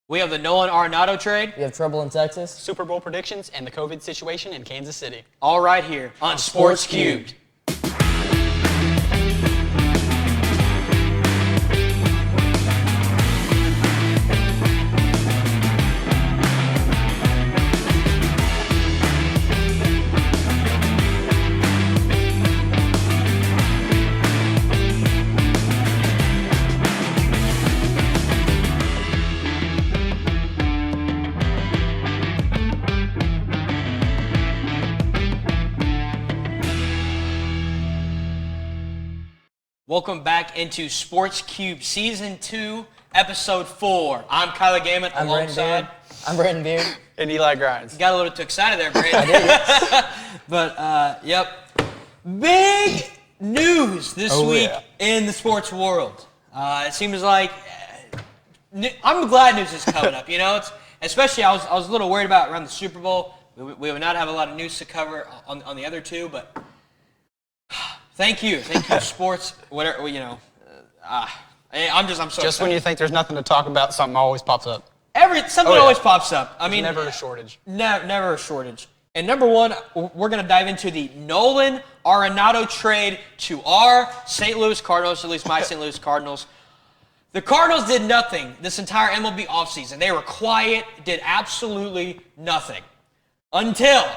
We have the Nolan Arenado trade. We have trouble in Texas. Super Bowl predictions and the COVID situation in Kansas City. All right here on Sports Cubed. Welcome back into Sports Cube Season 2, Episode 4. I'm Kyler Gaiman alongside. I'm Branton Beard. And Eli Grimes. You got a little too excited there, Brandon. I did, yes. But, yep. Big news this week in the sports world. It seems like I'm glad news is coming up. You know, especially I was a little worried about around the Super Bowl. We would not have a lot of news to cover on the other two, but thank you, sports. Whatever, you know. I'm so Just excited. when you think there's nothing to talk about, something always pops up. Something always pops up. I mean, never a shortage. Never a shortage. And number one, we're going to dive into the Nolan Arenado trade to our St. Louis Cardinals, at least my St. Louis Cardinals. The Cardinals did nothing this entire MLB offseason. They were quiet, did absolutely nothing. Until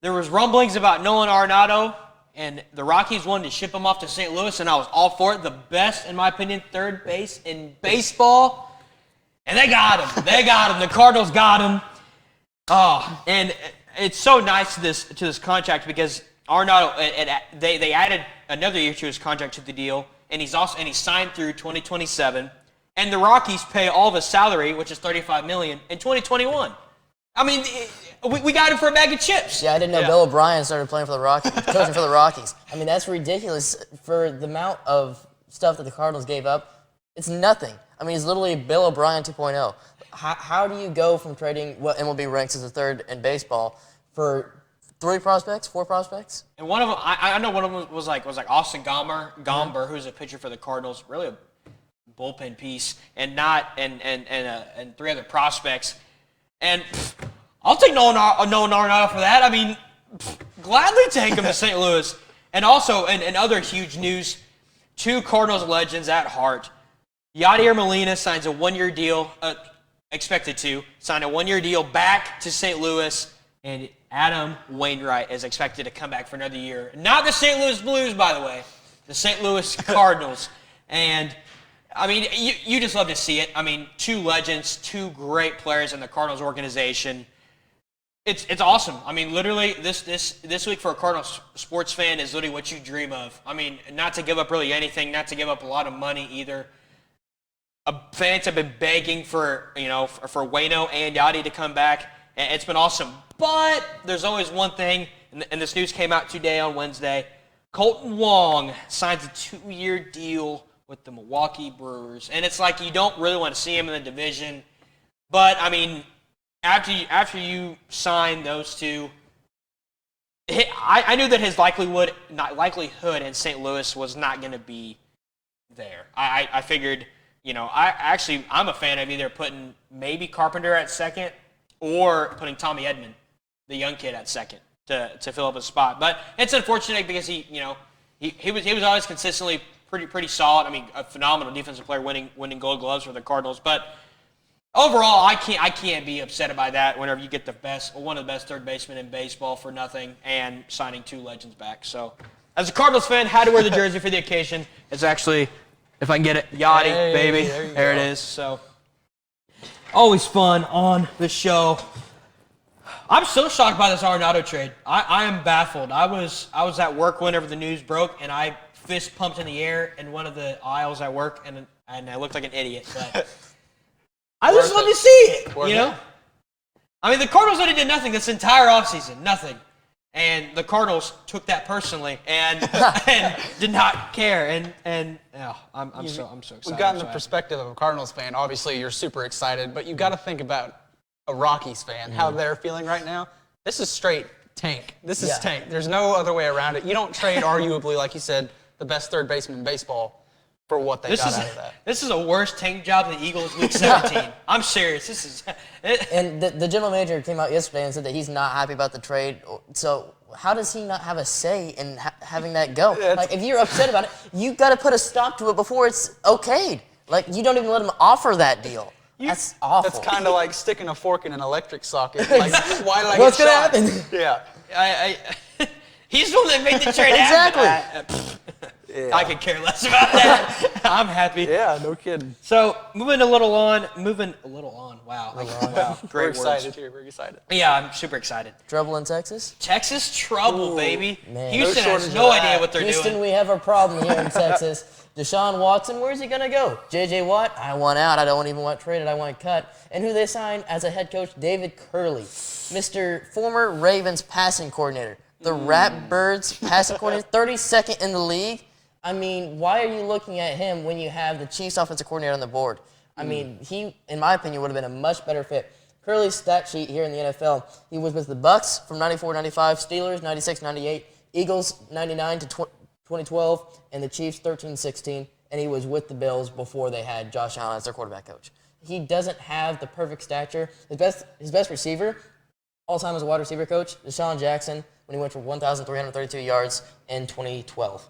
there was rumblings about Nolan Arenado, and the Rockies wanted to ship him off to St. Louis, and I was all for it. The best, in my opinion, third base in baseball. And they got him. The Cardinals got him. Oh, and it's so nice to this contract because Arenado, they added another year to his contract to the deal, and he's signed through 2027. And the Rockies pay all of his salary, which is $35 million, in 2021. I mean, we got him for a bag of chips. Yeah, I didn't know Bill O'Brien started playing for the Rockies, coaching for the Rockies. I mean, that's ridiculous for the amount of stuff that the Cardinals gave up. It's nothing. I mean, it's literally Bill O'Brien 2.0. How do you go from trading what MLB ranks as a third in baseball for 4 prospects? And one of them, I know one of them was like Austin Gomber, who's a pitcher for the Cardinals, really a bullpen piece, and 3 other prospects. And I'll take Nolan Arenado for that. I mean, gladly take him to St. Louis. And also, in other huge news, 2 Cardinals legends at heart. Yadier Molina signs a 1-year deal, expected to sign a 1-year deal back to St. Louis, and Adam Wainwright is expected to come back for another year. Not the St. Louis Blues, by the way, the St. Louis Cardinals. And I mean, you just love to see it. I mean, 2 legends, 2 great players in the Cardinals organization. It's awesome. I mean, literally, this week for a Cardinals sports fan is literally what you dream of. I mean, not to give up really anything, not to give up a lot of money either. Fans have been begging for Waino and Yachty to come back, and it's been awesome. But there's always one thing, and this news came out today on Wednesday. Colton Wong signs a 2-year deal with the Milwaukee Brewers, and it's like you don't really want to see him in the division. But I mean, after you sign those 2, I knew that his likelihood in St. Louis was not going to be there. I figured. You know, I'm a fan of either putting maybe Carpenter at second or putting Tommy Edman, the young kid, at second to fill up his spot. But it's unfortunate because he was always consistently pretty solid. I mean, a phenomenal defensive player, winning Gold Gloves for the Cardinals. But overall, I can't be upset by that. Whenever you get one of the best third basemen in baseball for nothing and signing 2 legends back. So, as a Cardinals fan, had to wear the jersey for the occasion. It's actually, if I can get it, Yachty, baby. There it is. So, always fun on the show. I'm so shocked by this Arenado trade. I am baffled. I was at work whenever the news broke, and I fist pumped in the air in one of the aisles at work, and I looked like an idiot. But I just love to see it. You know. I mean, the Cardinals only did nothing this entire offseason. Nothing. And the Cardinals took that personally and did not care. I'm so excited. We've gotten the perspective of a Cardinals fan. Obviously, you're super excited, but you've got to think about a Rockies fan, how they're feeling right now. This is straight tank. This is tank. There's no other way around it. You don't trade, arguably, like you said, the best third baseman in baseball for what they got out of that. This is a worse tank job than the Eagles Week 17. I'm serious. This is. And the general manager came out yesterday and said that he's not happy about the trade. So how does he not have a say in having that go? Like, if you're upset about it, you got to put a stop to it before it's okayed. Like, you don't even let him offer that deal. That's awful. That's kind of like sticking a fork in an electric socket. Like, why did I What's get shot? gonna happen? Yeah. He's the one that made the trade Exactly. happen. I could care less about that. I'm happy. Yeah, no kidding. So moving a little on. Wow. Wow. Great We're words. excited here. We're excited. Yeah, I'm super excited. Trouble in Texas? Texas trouble, baby. man. Houston No has shortage no of idea that. what they're Houston, doing. we have a problem here in Texas. Deshaun Watson, where's he going to go? J.J. Watt, I want out. I don't even want traded. I want cut. And who they signed as a head coach? David Curley, Mr. former Ravens passing coordinator. The Ratbirds passing coordinator, 32nd in the league. I mean, why are you looking at him when you have the Chiefs offensive coordinator on the board? I mean, he, in my opinion, would have been a much better fit. Curly's stat sheet here in the NFL, he was with the Bucks from 94-95, Steelers 96-98, Eagles 99 to 2012, and the Chiefs 13-16, and he was with the Bills before they had Josh Allen as their quarterback coach. He doesn't have the perfect stature. His best receiver, all time as a wide receiver coach, Deshaun Jackson, when he went for 1,332 yards in 2012.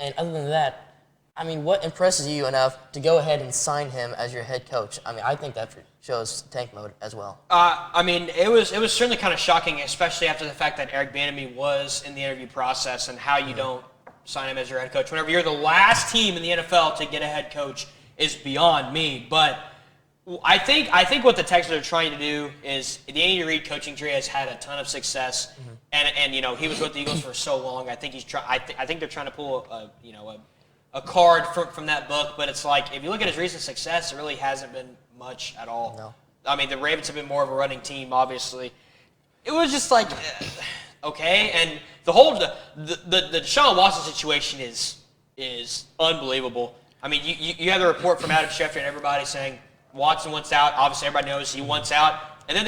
And other than that, I mean, what impresses you enough to go ahead and sign him as your head coach? I mean, I think that shows tank mode as well. I mean, it was certainly kind of shocking, especially after the fact that Eric Bieniemy was in the interview process, and how you don't sign him as your head coach whenever you're the last team in the NFL to get a head coach is beyond me. But I think what the Texans are trying to do is the Andy Reid coaching tree has had a ton of success, and you know, he was with the Eagles for so long. I think I think they're trying to pull a card from that book, but it's like, if you look at his recent success, it really hasn't been much at all. No. I mean, the Ravens have been more of a running team, obviously. It was just like, okay, and the Deshaun Watson situation is unbelievable. I mean, you have the report from Adam Schefter and everybody saying Watson wants out. Obviously, everybody knows he wants out. And then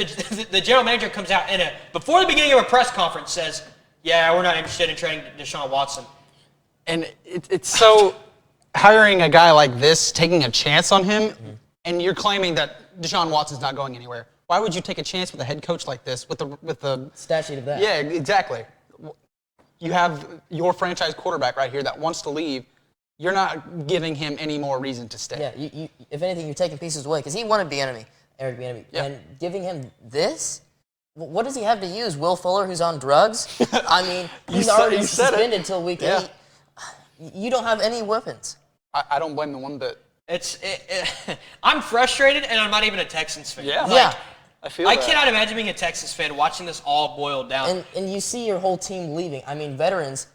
the general manager comes out before the beginning of a press conference says, yeah, we're not interested in trading Deshaun Watson. And it's so hiring a guy like this, taking a chance on him, and you're claiming that Deshaun Watson's not going anywhere. Why would you take a chance with a head coach like this with the Stat sheet of that. Yeah, exactly. You have your franchise quarterback right here that wants to leave. You're not giving him any more reason to stay. Yeah, you if anything, you're taking pieces away because he wanted Eric Bieniemy, Yeah. and giving him this. What does he have to use? Will Fuller, who's on drugs? I mean, he's already you said it. suspended until week Yeah. 8. You don't have any weapons. I don't blame the one bit. I'm frustrated, and I'm not even a Texans fan. Yeah. Yeah. I feel I that. cannot imagine being a Texans fan watching this all boil down. And you see your whole team leaving. I mean, veterans,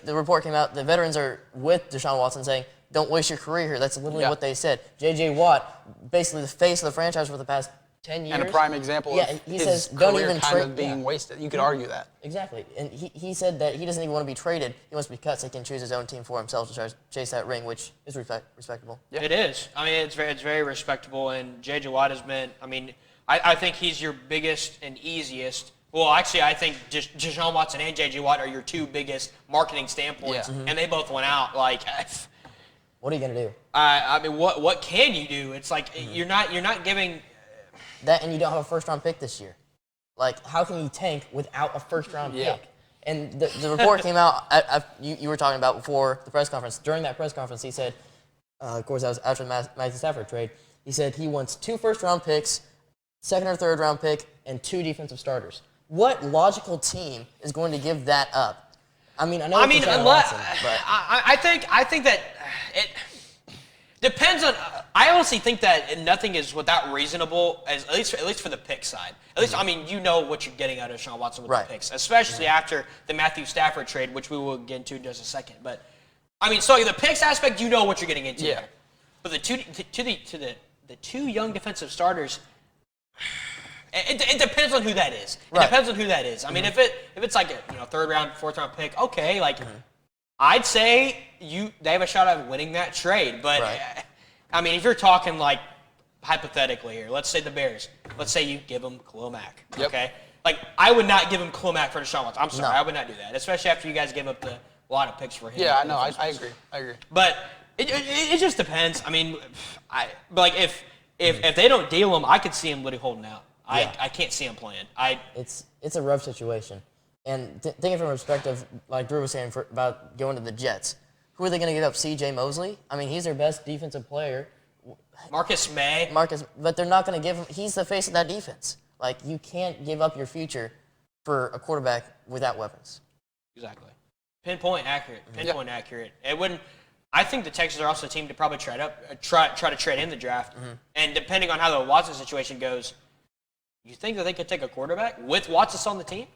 the report came out, the veterans are with Deshaun Watson saying, don't waste your career here. That's literally what they said. J.J. Watt, basically the face of the franchise for the past 10 years. And a prime example Yeah, of he his says, don't career even kind trade. of being wasted. You could argue that. Exactly. And he said that he doesn't even want to be traded. He wants to be cut so he can choose his own team for himself to try to chase that ring, which is respectable. Yeah. It is. I mean, it's very respectable, and J.J. Watt has been, I mean, I think he's your biggest and easiest. Well, actually, I think Deshaun Watson and J.J. Watt are your two biggest marketing standpoints, Yeah. and they both went out. Like, What are you going to do? I mean, what can you do? It's like you're not giving. That, and you don't have a first-round pick this year. Like, how can you tank without a first-round Yeah. pick? And the report came out, you were talking about before the press conference. During that press conference, he said, of course, that was after the Matthew Stafford trade, he said he wants 2 first-round picks, second or third-round pick, and 2 defensive starters. What logical team is going to give that up? I mean, I know it's Deshaun Watson, but I think that it depends on. I honestly think that nothing is without reasonable, at least for the pick side. At least, I mean, you know what you're getting out of Deshaun Watson with Right. the picks, especially after the Matthew Stafford trade, which we will get into in just a second. But I mean, so the picks aspect, you know what you're getting into. Yeah. There. But the two young defensive starters. It depends on who that is. It Right. depends on who that is. I mean, if it's like a third round, fourth round pick, okay, like I'd say they have a shot at winning that trade. But Right. I mean, if you're talking like hypothetically here, let's say the Bears, let's say you give them Khalil Mack, Yep. okay? Like I would not give him Khalil Mack for Deshaun Watson. I'm sorry, No. I would not do that, especially after you guys gave up a lot of picks for him. Yeah, I know. I agree. But It just depends. I mean, if they don't deal him, I could see him literally holding out. Yeah. I can't see him playing. It's a rough situation. And thinking from a perspective, like Drew was saying, about going to the Jets, who are they going to give up? C.J. Mosley? I mean, he's their best defensive player. Marcus May. But they're not going to give him. He's the face of that defense. Like, you can't give up your future for a quarterback without weapons. Exactly. Pinpoint accurate. Accurate. It wouldn't. I think the Texans are also a team to probably try to trade in the draft. Mm-hmm. And depending on how the Watson situation goes, you think that they could take a quarterback with Watson on the team?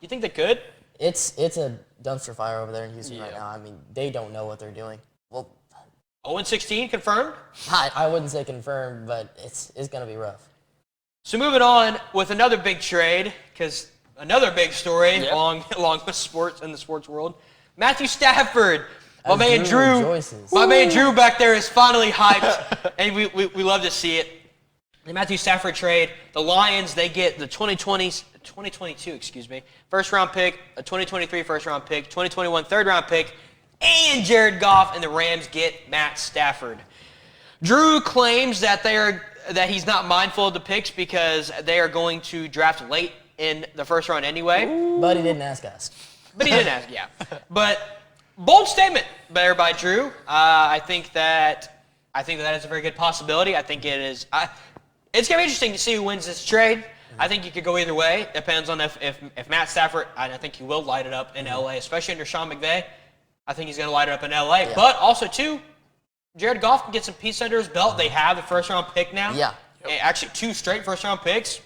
You think they could? It's a dumpster fire over there in Houston right now. I mean, they don't know what they're doing. Well, 0-16 confirmed? I wouldn't say confirmed, but it's going to be rough. So moving on with another big trade, because another big story along with sports in the sports world. Matthew Stafford, my man Drew back there is finally hyped, and we love to see it. The Matthew Stafford trade, the Lions, they get the 2022 first round pick, a 2023 first round pick, 2021 third round pick, and Jared Goff, and the Rams get Matt Stafford. Drew claims that he's not mindful of the picks because they are going to draft late in the first round anyway. But he didn't ask us. Yeah. But bold statement there by Drew. I think that is a very good possibility. I think it is. It's going to be interesting to see who wins this trade. I think you could go either way. Depends on if Matt Stafford, and I think he will light it up in L.A., especially under Sean McVay. I think he's going to light it up in L.A. Yeah. But also, too, Jared Goff can get some pieces under his belt. They have the first-round pick now. Yeah. Actually, 2 straight first-round picks.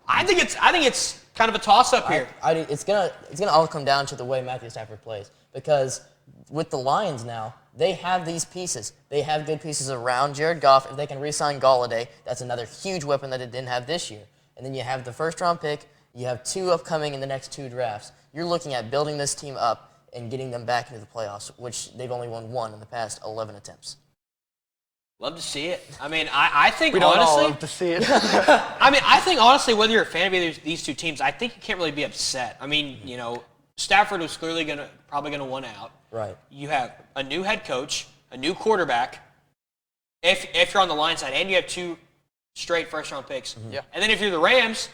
I think it's kind of a toss-up here. It's gonna all come down to the way Matthew Stafford plays, because with the Lions now, they have these pieces. They have good pieces around Jared Goff. If they can re-sign Galladay, that's another huge weapon that it didn't have this year. And then you have the first-round pick. You have 2 upcoming in the next 2 drafts. You're looking at building this team up and getting them back into the playoffs, which they've only won 1 in the past 11 attempts. Love to see it. I mean, I think we don't honestly, all love to see it. I think honestly, whether you're a fan of these 2 teams, I think you can't really be upset. I mean, Stafford was clearly probably gonna want out. Right. You have a new head coach, a new quarterback. If you're on the line side, and you have 2 straight first-round picks, and then if you're the Rams,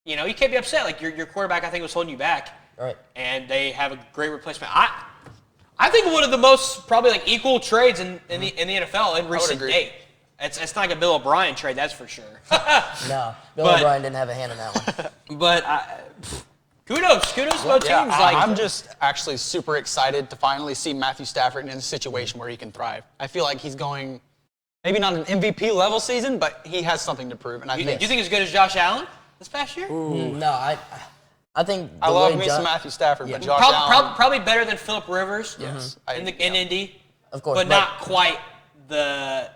you can't be upset. Like your quarterback, I think, was holding you back. Right. And they have a great replacement. I think one of the most probably like equal trades in the NFL in recent date. It's not like a Bill O'Brien trade, that's for sure. No, Bill O'Brien didn't have a hand in that one. But kudos to both teams. I'm just actually super excited to finally see Matthew Stafford in a situation where he can thrive. I feel like he's going, maybe not an MVP level season, but he has something to prove. And do you think as good as Josh Allen this past year? No, I think I love me some Matthew Stafford, but Josh Allen probably better than Phillip Rivers. Yes, in Indy, of course, but not quite the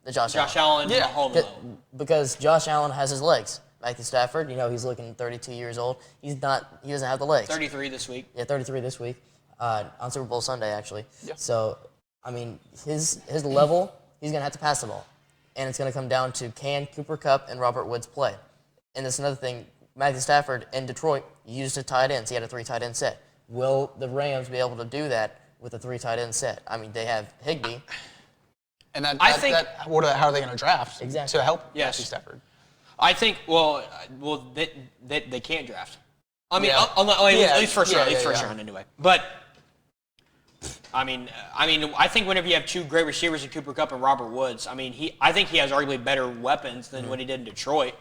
Josh Allen home level. Because Josh Allen has his legs. Matthew Stafford, he's looking 32 years old. He doesn't have the legs. 33 this week. Yeah, 33 this week, on Super Bowl Sunday actually. Yeah. So, I mean, his level, he's gonna have to pass the ball, and it's gonna come down to can Cooper Kupp and Robert Woods play. And that's another thing. Matthew Stafford in Detroit used a tight ends. He had a 3 tight end set. Will the Rams be able to do that with a 3 tight end set? I mean, they have Higbee. And how are they going to draft to help Matthew Stafford? I think they can't draft. I mean, at least first round anyway. But I mean, I think whenever you have 2 great receivers in Cooper Kupp and Robert Woods, I think he has arguably better weapons than what he did in Detroit.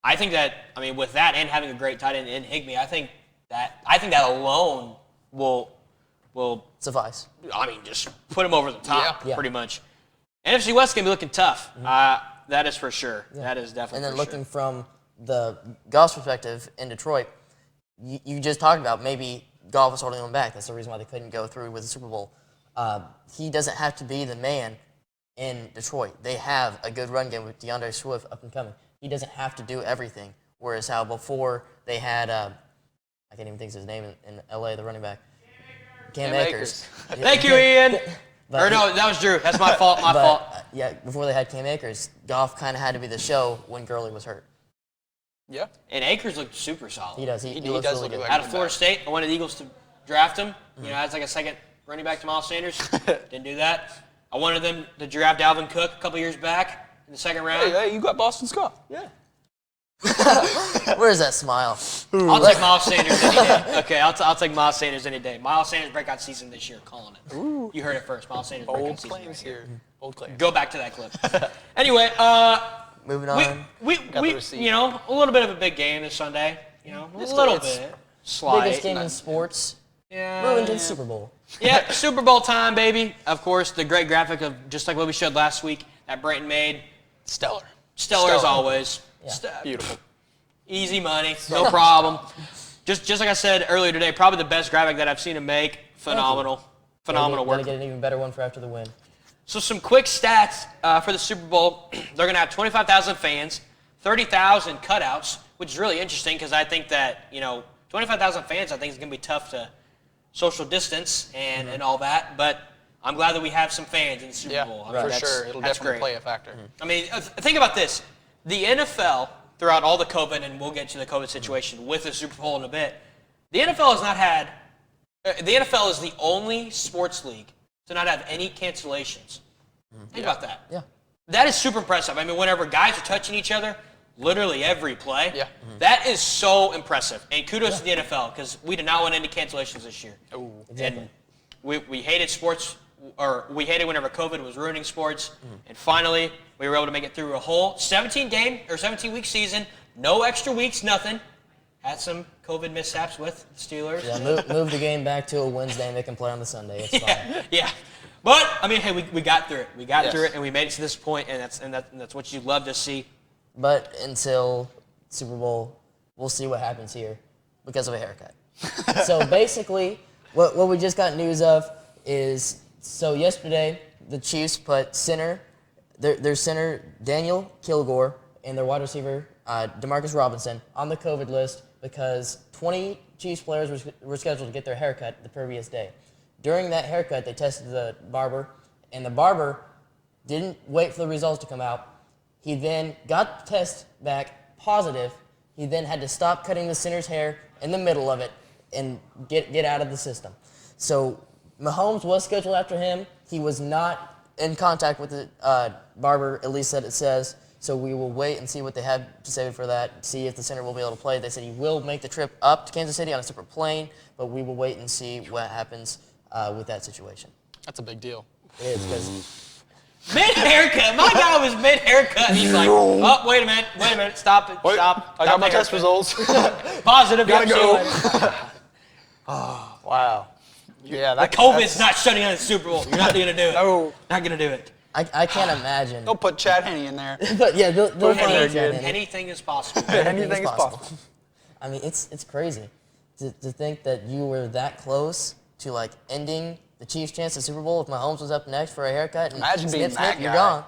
I think that, with that and having a great tight end in Higbee, I think that alone will suffice. Just put him over the top, pretty much. NFC West is going to be looking tough. That is for sure. Yeah. That is definitely. And then looking from the Goff's perspective in Detroit, you just talked about maybe Goff was holding them back. That's the reason why they couldn't go through with the Super Bowl. He doesn't have to be the man in Detroit. They have a good run game with DeAndre Swift up and coming. He doesn't have to do everything. Whereas how before they had, I can't even think of his name in L.A., the running back. Cam Akers. Thank you, Ian. No, that was Drew. That's my fault. My fault. Yeah, before they had Cam Akers, Goff kind of had to be the show when Gurley was hurt. Yeah. And Akers looked super solid. He does. He looks does really look good. like Out of Florida State, I wanted the Eagles to draft him. As like a second running back to Miles Sanders. Didn't do that. I wanted them to draft Dalvin Cook a couple years back in the second round. Hey, you got Boston Scott. Yeah. Where's that smile? I'll take Miles Sanders any day. Okay, I'll take Miles Sanders any day. Miles Sanders breakout season this year, calling it. Ooh. You heard it first. Miles Sanders breakout Bold season claims right here. here. Bold claims. Go back to that clip. Anyway, Moving on. we the receipt. you know, a little bit of a big game this Sunday. You know, a It's- little it's bit. Slight. Biggest game in sports. Yeah. Moving to the Super Bowl. Yeah, Super Bowl time, baby. Of course, the great graphic of just like what we showed last week that Branton made. Stellar. Stellar as always. Yeah. Beautiful. Easy money, no problem. Just like I said earlier today, probably the best graphic that I've seen him make. Phenomenal. Phenomenal Gotta work. get an even better one for after the win. So some quick stats for the Super Bowl. They're going to have 25,000 fans, 30,000 cutouts, which is really interesting because I think that, 25,000 fans I think is going to be tough to social distance and all that. But I'm glad that we have some fans in the Super Bowl. I mean, for that's- sure. It'll that's definitely great. play a factor. I mean, think about this. The NFL, throughout all the COVID, and we'll get to the COVID situation with the Super Bowl in a bit, the NFL has not had – the NFL is the only sports league to not have any cancellations. Think about that. Yeah. That is super impressive. I mean, whenever guys are touching each other, literally every play, Yeah. that is so impressive. And kudos to the NFL because we did not want any cancellations this year. Ooh. Exactly. And we hated sports, or we hated whenever COVID was ruining sports. And finally, we were able to make it through a whole 17-week season, no extra weeks, nothing. Had some COVID mishaps with the Steelers. Yeah, move the game back to a Wednesday and they can play on the Sunday. It's fine. Yeah. But I mean, hey, we got through it. We got Yes. through it, and we made it to this point, and that's what you love to see. But until Super Bowl, we'll see what happens here because of a haircut. So basically, what we just got news of is, so yesterday the Chiefs put their center Daniel Kilgore and their wide receiver Demarcus Robinson on the COVID list because 20 Chiefs players were scheduled to get their haircut the previous day. During that haircut, they tested the barber, and the barber didn't wait for the results to come out. He then got the test back positive. He then had to stop cutting the center's hair in the middle of it and get out of the system. So Mahomes was scheduled after him. He was not in contact with the barber, at least that it says. So we will wait and see what they have to say for that, see if the center will be able to play. They said he will make the trip up to Kansas City on a separate plane, but we will wait and see what happens with that situation. That's a big deal. It is because Mid-haircut. My guy was mid-haircut. He's like, oh, wait a minute, stop it, stop. I got my test results. Positive. Gotta yep, see you go. later. Wow. Yeah, that COVID's not shutting down the Super Bowl. You're not going to do it. No. Not going to do it. I can't imagine. They'll put Chad Henne in there. But yeah, they'll find there a chat again. in it. Anything is possible. Anything is possible. I mean, it's crazy to think that you were that close to like ending the Chiefs' chance at Super Bowl if Mahomes was up next for a haircut. And Imagine being snip, that snip, you're guy.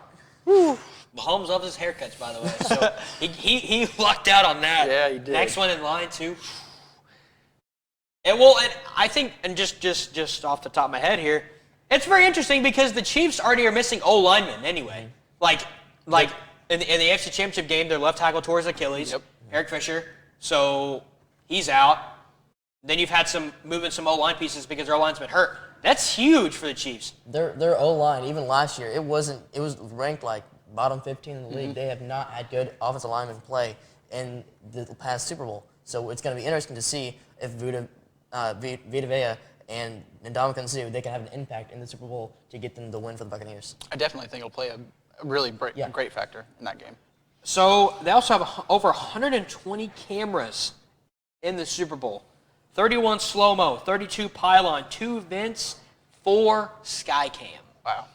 gone. Mahomes loves his haircuts, by the way. So he lucked out on that. Yeah, he did. Next one in line, too. And I think, and just off the top of my head here, it's very interesting because the Chiefs already are missing O linemen anyway. Like in the AFC Championship game, their left tackle tore his Achilles, Yep. Eric Fisher, so he's out. Then you've had some moving some O line pieces because their O line's been hurt. That's huge for the Chiefs. Their O line, even last year, it was ranked like bottom 15 in the league. They have not had good offensive linemen play in the past Super Bowl. So it's going to be interesting to see if Vita Vea and Ndamukong Suh, they can have an impact in the Super Bowl to get them the win for the Buccaneers. I definitely think it'll play a really Yeah. great factor in that game. So they also have over 120 cameras in the Super Bowl. 31 slow-mo, 32 pylon, 2 vents, 4 Skycam. Wow.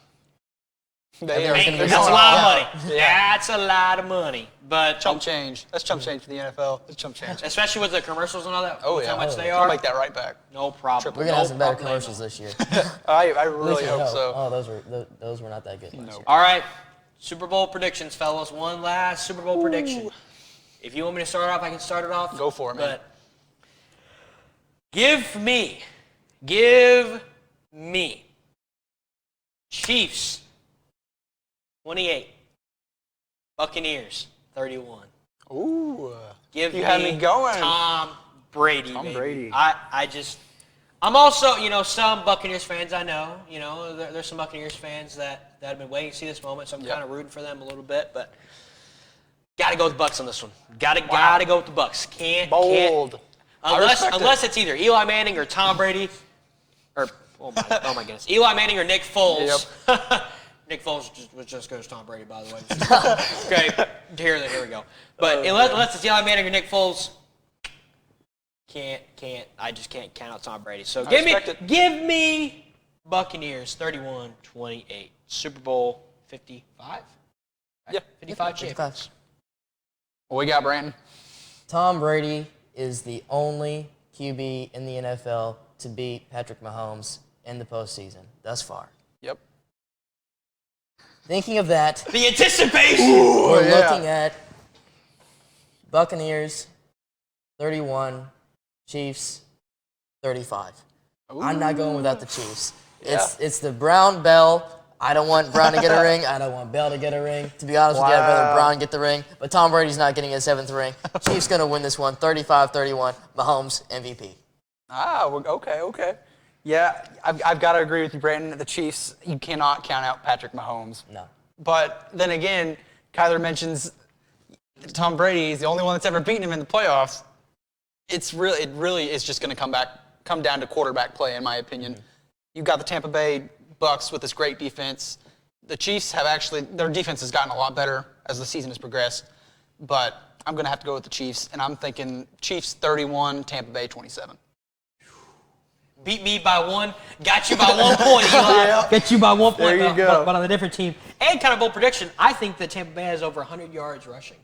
They are Man, gonna be that's a solid. lot of Yeah. money. That's a lot of money. But Chump change. That's chump change for the NFL. That's chump change. especially with the commercials and all that, Oh, with yeah. how much they I'll are, make that right back. no problem. We're going to have No some better problemo. commercials this year. I At really least we hope so. Oh, those were not that good last year. All right, Super Bowl predictions, fellas. One last Super Bowl prediction. If you want me to start off, I can start it off. Go for it, man. But give me Chiefs 28, Buccaneers 31. Ooh. Give You had me going. Tom Brady. Tom baby. Brady. I'm also, some Buccaneers fans I know, there's some Buccaneers fans that have been waiting to see this moment, so I'm kind of rooting for them a little bit, but got to go with the Bucs on this one. Got to go with the Bucs. Bold. Unless it's either Eli Manning or Tom Brady, or oh my goodness, Eli Manning or Nick Foles. Yep. Nick Foles was just goes Tom Brady, by the way. Okay, here we go. But unless it's Eli Manning or Nick Foles, I just can't count out Tom Brady. So give me Buccaneers 31-28. Super Bowl 55? Right? Yeah. 55 champions. What we got, Branton? Tom Brady is the only QB in the NFL to beat Patrick Mahomes in the postseason thus far. Yep. Thinking of that, the anticipation. We're looking at Buccaneers 31, Chiefs 35. Ooh. I'm not going without the Chiefs. It's the Brown Bell. I don't want Brown to get a ring. I don't want Bell to get a ring. To be honest with you, I'd rather Brown get the ring. But Tom Brady's not getting his 7th ring. Chiefs going to win this one, 35-31. Mahomes MVP. Okay. Yeah, I've got to agree with you, Brandon. The Chiefs, you cannot count out Patrick Mahomes. No. But then again, Kyler mentions Tom Brady is the only one that's ever beaten him in the playoffs. It really is just going to come down to quarterback play, in my opinion. You've got the Tampa Bay Bucs with this great defense. The Chiefs their defense has gotten a lot better as the season has progressed. But I'm going to have to go with the Chiefs, and I'm thinking Chiefs 31, Tampa Bay 27. Beat me by 1, got you by 1 point, Eli. Got you by 1 point, There you go. but on a different team. And kind of bold prediction, I think that Tampa Bay has over 100 yards rushing.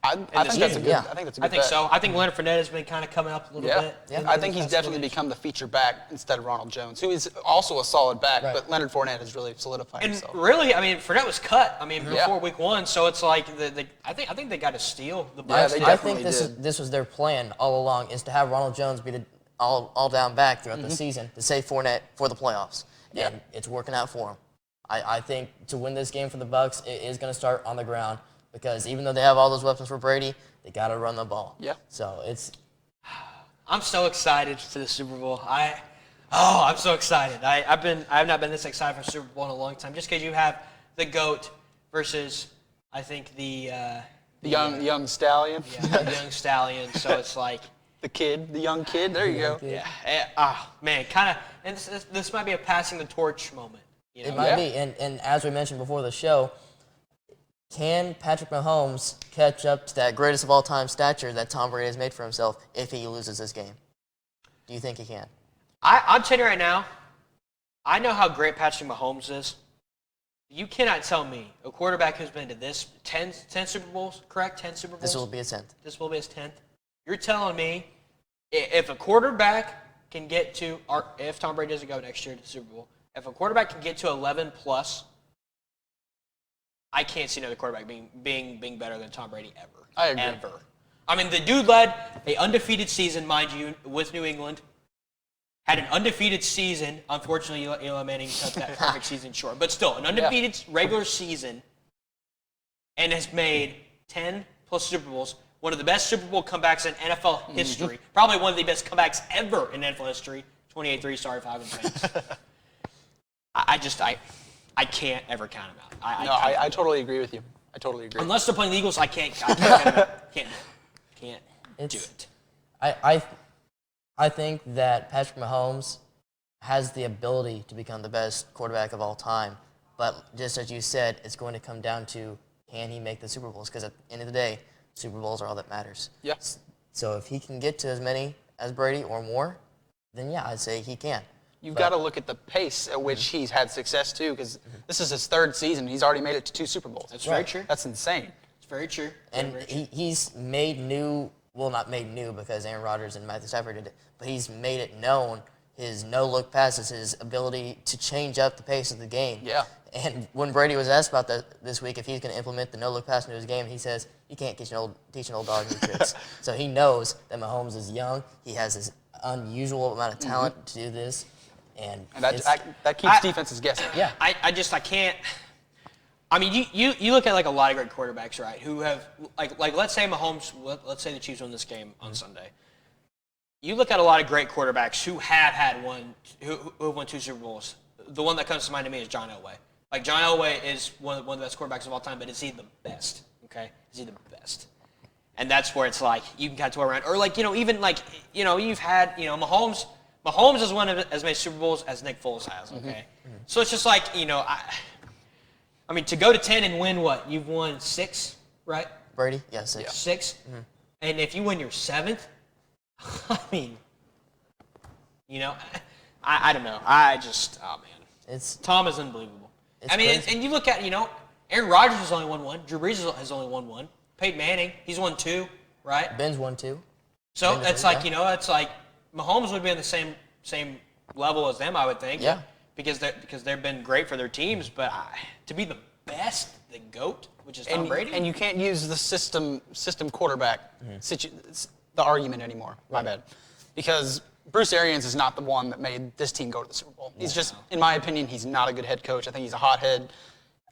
I think that's a good bet. I think so. I think Leonard Fournette has been kind of coming up a little bit. Yeah, I think he's definitely become the feature back instead of Ronald Jones, who is also a solid back, but Leonard Fournette has really solidified himself. And really, Fournette was cut. Before week 1, so it's like I think they got to steal the Bucs. Yeah, I think this was their plan all along, is to have Ronald Jones be the all down back throughout the season to save Fournette for the playoffs. Yeah. And it's working out for him. I think to win this game for the Bucs, it is going to start on the ground, because even though they have all those weapons for Brady, they got to run the ball. Yeah. So I'm so excited for the Super Bowl. I'm so excited. I have not been this excited for Super Bowl in a long time. Just because you have the GOAT versus, I think the young stallion. Yeah, the young stallion. So it's like the young kid. There you go. Yeah. Man, kind of. And this might be a passing the torch moment. it might be. And as we mentioned before the show, can Patrick Mahomes catch up to that greatest of all time stature that Tom Brady has made for himself if he loses this game? Do you think he can? I'm telling you right now, I know how great Patrick Mahomes is. You cannot tell me a quarterback who's been to 10 Super Bowls, correct? 10 Super Bowls? This will be his 10th. This will be his 10th. You're telling me if a quarterback can get to, or if Tom Brady doesn't go next year to the Super Bowl, if a quarterback can get to 11 plus, I can't see another quarterback being better than Tom Brady ever. I agree. Ever. The dude led an undefeated season, mind you, with New England. Had an undefeated season. Unfortunately, Eli Manning cut that perfect season short. But still, an undefeated regular season, and has made 10 plus Super Bowls. One of the best Super Bowl comebacks in NFL history. Probably one of the best comebacks ever in NFL history. 28-3, sorry, Falcons fans. I can't ever count him out. I totally agree with you. I totally agree. Unless they're playing the Eagles, I can't count him out. Can't do it. Can't do it. I think that Patrick Mahomes has the ability to become the best quarterback of all time. But just as you said, it's going to come down to, can he make the Super Bowls? Because at the end of the day, Super Bowls are all that matters. Yes. So if he can get to as many as Brady or more, then yeah, I'd say he can. You've got to look at the pace at which he's had success, too, because this is his 3rd season. He's already made it to 2 Super Bowls. That's very true. That's insane. It's very true. And he's made new, well, not made new because Aaron Rodgers and Matthew Stafford did it, but he's made it known, his no-look passes, his ability to change up the pace of the game. Yeah. And when Brady was asked about that this week, if he's going to implement the no-look pass into his game, he says, you can't teach an old dog new tricks. So he knows that Mahomes is young. He has this unusual amount of talent to do this. And that keeps defenses guessing. Yeah. I can't. You look at like a lot of great quarterbacks, right? Who have like let's say Mahomes, let's say the Chiefs win this game on Sunday. you look at a lot of great quarterbacks who have had who have won 2 Super Bowls. The one that comes to mind to me is John Elway. Like, John Elway is one of the best quarterbacks of all time, but is he the best? Okay, is he the best? And that's where it's like you can kind of toy around, or like even like you've had Mahomes. Mahomes has won as many Super Bowls as Nick Foles has. Okay, so it's just like I mean, to go to 10 and win what? You've won 6, right? Brady, yeah, 6. 6, and if you win your 7th, I mean, I don't know. I just man, Tom is unbelievable. I mean, and you look at Aaron Rodgers has only won 1. Drew Brees has only won 1. Peyton Manning, he's won 2, right? Ben's won 2. So it's like it's like Mahomes would be on the same level as them, I would think. Yeah. Because they've been great for their teams, but to be the best, the GOAT, which is Tom Brady. And you can't use the system quarterback the argument anymore. My bad. Because Bruce Arians is not the one that made this team go to the Super Bowl. He's just, in my opinion, he's not a good head coach. I think he's a hothead.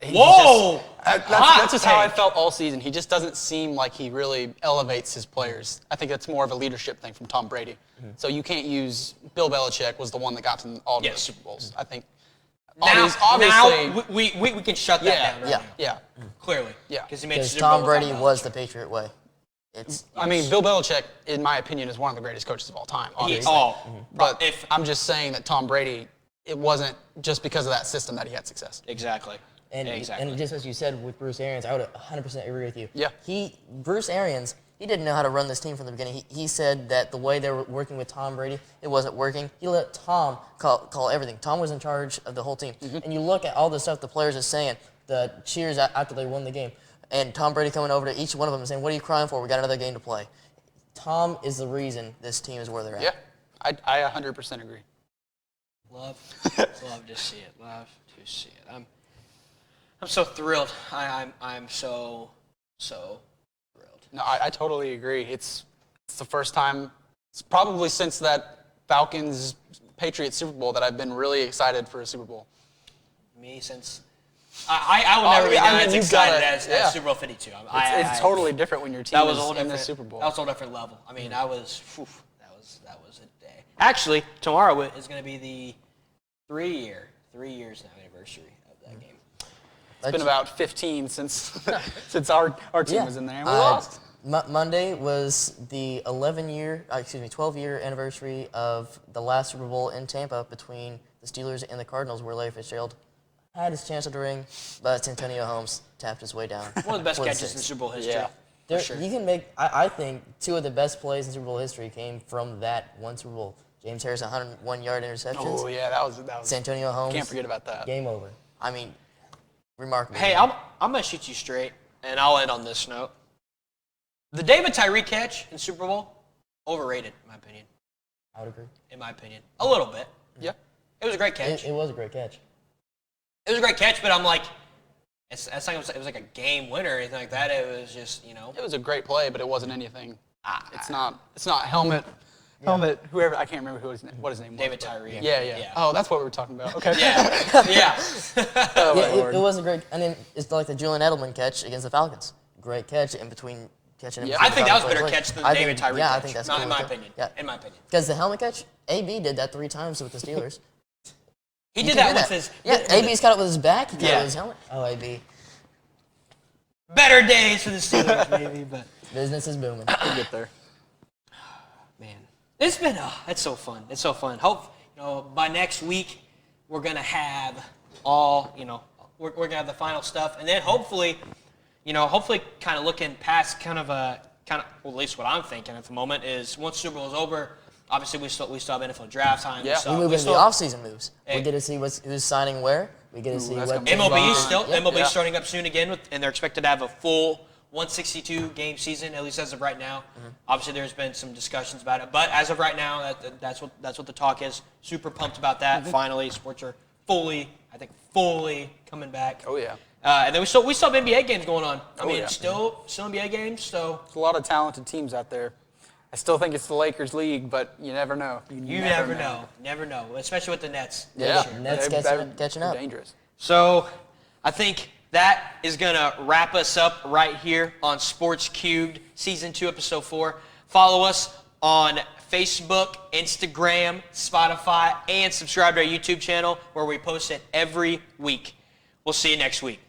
Whoa! That's just how I felt all season. He just doesn't seem like he really elevates his players. I think that's more of a leadership thing from Tom Brady. So you can't use Bill Belichick was the one that got to all the Super Bowls. I think obviously now we can shut that down. Yeah. Clearly. Yeah. Because he made Because Super Tom Bowl Brady without was Belichick. the Patriot way. I mean, Bill Belichick, in my opinion, is one of the greatest coaches of all time. Obviously. But I'm just saying that Tom Brady, it wasn't just because of that system that he had success. Exactly. And just as you said with Bruce Arians, I would 100% agree with you. Yeah. Bruce Arians, he didn't know how to run this team from the beginning. He said that the way they were working with Tom Brady, it wasn't working. He let Tom call everything. Tom was in charge of the whole team. And you look at all the stuff the players are saying, the cheers after they won the game, and Tom Brady coming over to each one of them and saying, "What are you crying for? We got another game to play." Tom is the reason this team is where they're at. Yeah, I 100% agree. Love to see it. Love to see it. I'm so thrilled. I'm so thrilled. No, I totally agree. It's the first time, it's probably since that Falcons-Patriots Super Bowl that I've been really excited for a Super Bowl. Me since I will never be as excited as Super Bowl 52. It's totally different when your team is in the Super Bowl. That was a whole different level. I mean, that was a day. Actually, tomorrow is going to be the 3 years now anniversary of that game. It's been about 15 since our team was in there, and we lost. Monday was the 12-year anniversary of the last Super Bowl in Tampa between the Steelers and the Cardinals, where Larry Fitzgerald had his chance at the ring, but Antonio Holmes tapped his way down. One of the best catches in Super Bowl history. Yeah. For sure. You can make, I think, 2 of the best plays in Super Bowl history came from that one Super Bowl. James Harris, 101-yard interceptions. Oh, yeah, that was Antonio Holmes. Can't forget about that. Game over. I mean, remarkable. Hey, I'm going to shoot you straight, and I'll end on this note. The David Tyree catch in Super Bowl, overrated, in my opinion. I would agree. In my opinion. A little bit. Yeah. It was a great catch. It was a great catch. It was a great catch, but I'm like, it's like it was like a game winner or anything like that. It was just, It was a great play, but it wasn't anything. It's not helmet, whoever, I can't remember what his name was. David Tyree. Yeah. Oh, that's what we were talking about. Okay. Yeah. It was a great, I mean, it's like the Julian Edelman catch against the Falcons. Great catch in between catching him. I think that was a better catch than the David Tyree catch. Yeah, I think that's not cool. in my opinion. Yeah. In my opinion. Because the helmet catch, AB did that 3 times with the Steelers. He did that with his... Yeah, AB's got it with his back. He got it with his helmet. Oh, AB. Better days for the Steelers, maybe, but... Business is booming. We'll get there. Man. It's been... it's so fun. It's so fun. Hope, by next week, we're going to have all, we're going to have the final stuff. And then hopefully kind of looking past well, at least what I'm thinking at the moment is once Super Bowl is over, obviously we still have NFL draft time. Yeah. We move into the offseason moves. We get to see who's signing where. We get to see what MLB starting up soon again, and they're expected to have a full 162 game season, at least as of right now. Obviously, there's been some discussions about it, but as of right now, that's what the talk is. Super pumped about that. Finally, sports are fully coming back. Oh yeah. And then we still have NBA games going on. I mean, still NBA games. So there's a lot of talented teams out there. I still think it's the Lakers league, but you never know. You never know. Never know, especially with the Nets. Yeah, sure. Nets catching up. Dangerous. So I think that is going to wrap us up right here on Sports Cubed, Season 2, Episode 4. Follow us on Facebook, Instagram, Spotify, and subscribe to our YouTube channel where we post it every week. We'll see you next week.